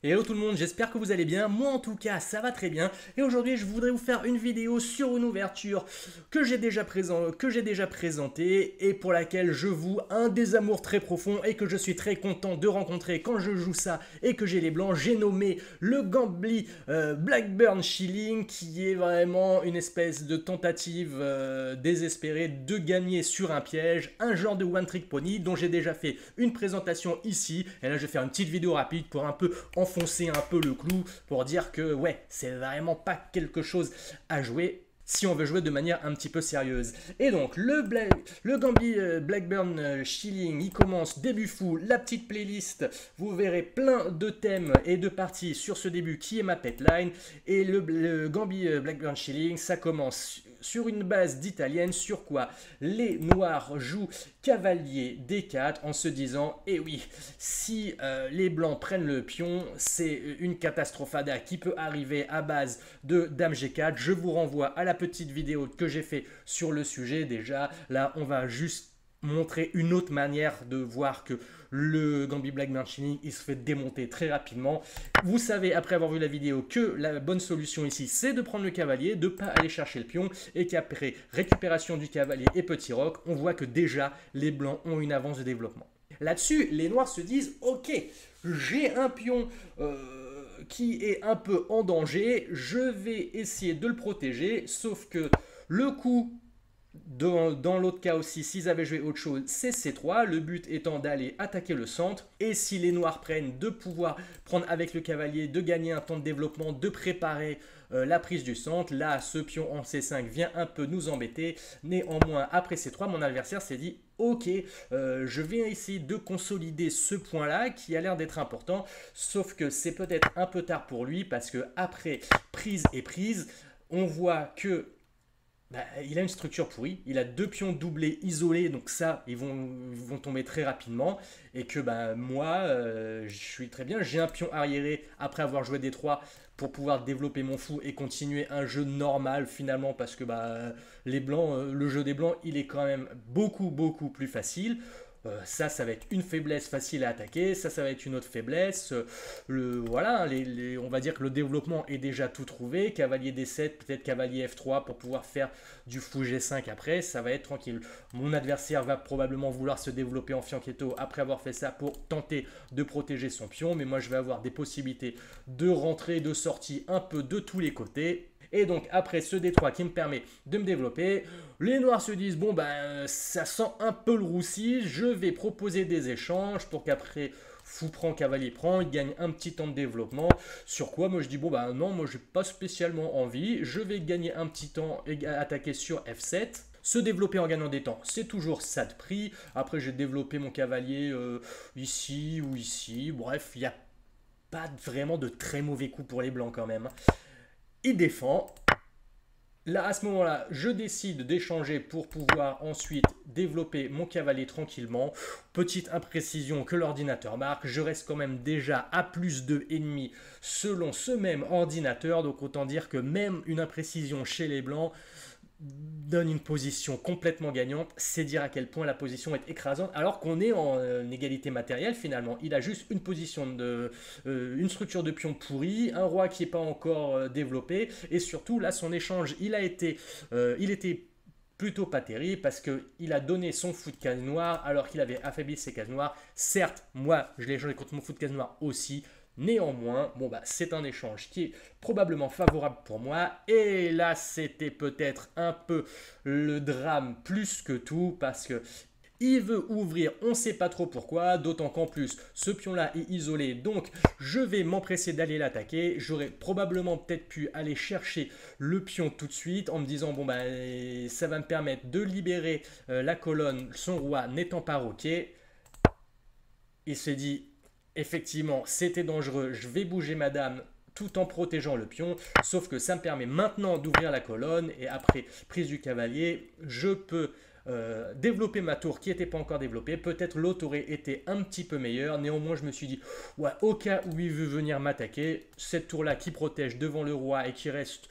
Hello tout le monde, j'espère que vous allez bien. Moi en tout cas, ça va très bien. Et aujourd'hui, je voudrais vous faire une vidéo sur une ouverture que j'ai déjà présentée et pour laquelle je voue un désamour très profond et que je suis très content de rencontrer quand je joue ça et que j'ai les blancs. J'ai nommé le Gambly Blackburn Shilling qui est vraiment une espèce de tentative désespérée de gagner sur un piège, un genre de one trick pony dont j'ai déjà fait une présentation ici. Et là, je vais faire une petite vidéo rapide pour un peu enfoncer un peu le clou pour dire que ouais, c'est vraiment pas quelque chose à jouer si on veut jouer de manière un petit peu sérieuse. Et donc, le Gambly Blackburn Shilling, il commence début fou, la petite playlist, vous verrez plein de thèmes et de parties sur ce début qui est ma petline. Et le Gambly Blackburn Shilling, ça commence sur une base d'italienne, sur quoi les noirs jouent cavalier D4 en se disant, eh oui, si les blancs prennent le pion, c'est une catastrophada qui peut arriver à base de dame G4. Je vous renvoie à la petite vidéo que j'ai fait sur le sujet déjà. Là, on va juste montrer une autre manière de voir que le Gambly Blackburn Shilling, il se fait démonter très rapidement. Vous savez, après avoir vu la vidéo, que la bonne solution ici, c'est de prendre le cavalier, de ne pas aller chercher le pion, et qu'après récupération du cavalier et petit roc, on voit que déjà, les blancs ont une avance de développement. Là-dessus, les noirs se disent, ok, j'ai un pion qui est un peu en danger, je vais essayer de le protéger, sauf que le coup dans l'autre cas aussi, s'ils avaient joué autre chose, c'est C3, le but étant d'aller attaquer le centre. Et si les noirs prennent, de pouvoir prendre avec le cavalier, de gagner un temps de développement, de préparer la prise du centre. Là, ce pion en C5 vient un peu nous embêter. Néanmoins, après C3, mon adversaire s'est dit, ok, je vais essayer de consolider ce point-là qui a l'air d'être important. Sauf que c'est peut-être un peu tard pour lui parce que après prise et prise, on voit que il a une structure pourrie, il a deux pions doublés isolés, donc ça, ils vont tomber très rapidement. Et que moi, je suis très bien, j'ai un pion arriéré après avoir joué D3 pour pouvoir développer mon fou et continuer un jeu normal finalement, parce que les blancs, le jeu des blancs, il est quand même beaucoup plus facile. Ça va être une faiblesse facile à attaquer, ça va être une autre faiblesse. Voilà, on va dire que le développement est déjà tout trouvé. Cavalier D7, peut-être cavalier F3 pour pouvoir faire du fou G5 après, ça va être tranquille. Mon adversaire va probablement vouloir se développer en fianchetto après avoir fait ça pour tenter de protéger son pion, mais moi je vais avoir des possibilités de rentrée, de sortie un peu de tous les côtés. Et donc après ce D3 qui me permet de me développer, les noirs se disent bon ça sent un peu le roussi, je vais proposer des échanges pour qu'après fou prend, cavalier prend, il gagne un petit temps de développement. Sur quoi moi je dis bon non, moi j'ai pas spécialement envie, je vais gagner un petit temps et attaquer sur F7. Se développer en gagnant des temps, c'est toujours ça de prix. Après j'ai développé mon cavalier ici ou ici, bref, il n'y a pas vraiment de très mauvais coups pour les blancs quand même. Il défend. Là, à ce moment-là, je décide d'échanger pour pouvoir ensuite développer mon cavalier tranquillement. Petite imprécision que l'ordinateur marque, je reste quand même déjà à plus 2,5 selon ce même ordinateur. Donc autant dire que même une imprécision chez les blancs donne une position complètement gagnante, c'est dire à quel point la position est écrasante, alors qu'on est en égalité matérielle finalement. Il a juste une position une structure de pion pourrie, un roi qui n'est pas encore développé, et surtout là son échange, il était plutôt pas terrible parce qu'il a donné son fou de case noire alors qu'il avait affaibli ses cases noires. Certes, moi je l'ai échangé contre mon fou de case noire aussi. Néanmoins, c'est un échange qui est probablement favorable pour moi. Et là, c'était peut-être un peu le drame plus que tout parce que il veut ouvrir, on ne sait pas trop pourquoi, d'autant qu'en plus, ce pion-là est isolé, donc je vais m'empresser d'aller l'attaquer. J'aurais probablement peut-être pu aller chercher le pion tout de suite en me disant, ça va me permettre de libérer la colonne, son roi n'étant pas roqué. Il se dit, effectivement, c'était dangereux, je vais bouger ma dame tout en protégeant le pion, sauf que ça me permet maintenant d'ouvrir la colonne et après prise du cavalier, je peux développer ma tour qui n'était pas encore développée. Peut-être l'autre aurait été un petit peu meilleure, néanmoins je me suis dit, ouais, au cas où il veut venir m'attaquer, cette tour là qui protège devant le roi et qui reste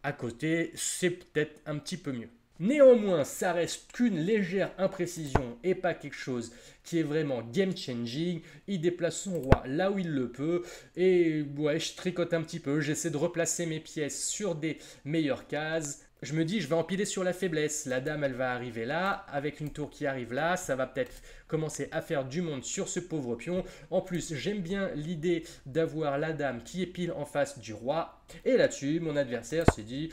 à côté, c'est peut-être un petit peu mieux. Néanmoins, ça reste qu'une légère imprécision et pas quelque chose qui est vraiment game changing. Il déplace son roi là où il le peut et ouais, je tricote un petit peu, j'essaie de replacer mes pièces sur des meilleures cases. Je me dis, je vais empiler sur la faiblesse. La dame, elle va arriver là, avec une tour qui arrive là. Ça va peut-être commencer à faire du monde sur ce pauvre pion. En plus, j'aime bien l'idée d'avoir la dame qui est pile en face du roi. Et là-dessus, mon adversaire s'est dit,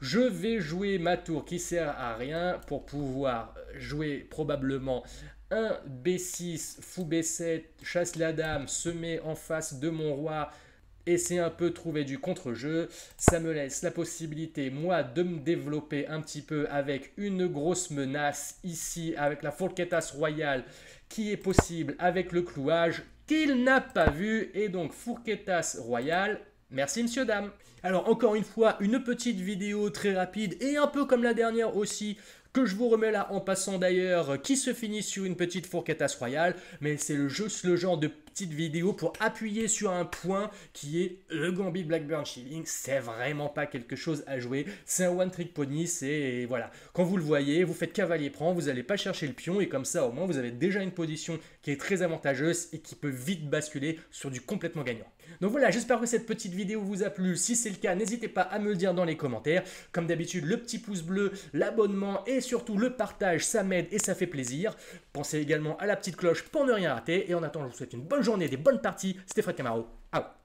je vais jouer ma tour qui sert à rien pour pouvoir jouer probablement un B6, fou B7, chasse la dame, se met en face de mon roi et c'est un peu trouver du contre-jeu. Ça me laisse la possibilité, moi, de me développer un petit peu avec une grosse menace ici, avec la Fourquetas royale qui est possible avec le clouage qu'il n'a pas vu. Et donc, Fourquetas royale, merci monsieur, dame. Alors, encore une fois, une petite vidéo très rapide et un peu comme la dernière aussi, que je vous remets là en passant d'ailleurs, qui se finit sur une petite fourquetas royale, mais c'est juste le genre de petite vidéo pour appuyer sur un point qui est le Gambit Blackburn Shilling. C'est vraiment pas quelque chose à jouer, c'est un one trick pony, c'est voilà. Quand vous le voyez, vous faites cavalier prend, vous n'allez pas chercher le pion et comme ça au moins vous avez déjà une position qui est très avantageuse et qui peut vite basculer sur du complètement gagnant. Donc voilà, j'espère que cette petite vidéo vous a plu. Si c'est le cas, n'hésitez pas à me le dire dans les commentaires. Comme d'habitude, le petit pouce bleu, l'abonnement et surtout le partage, ça m'aide et ça fait plaisir. Pensez également à la petite cloche pour ne rien rater. Et en attendant, je vous souhaite une bonne journée, des bonnes parties. C'était Fred Camaro. Ciao.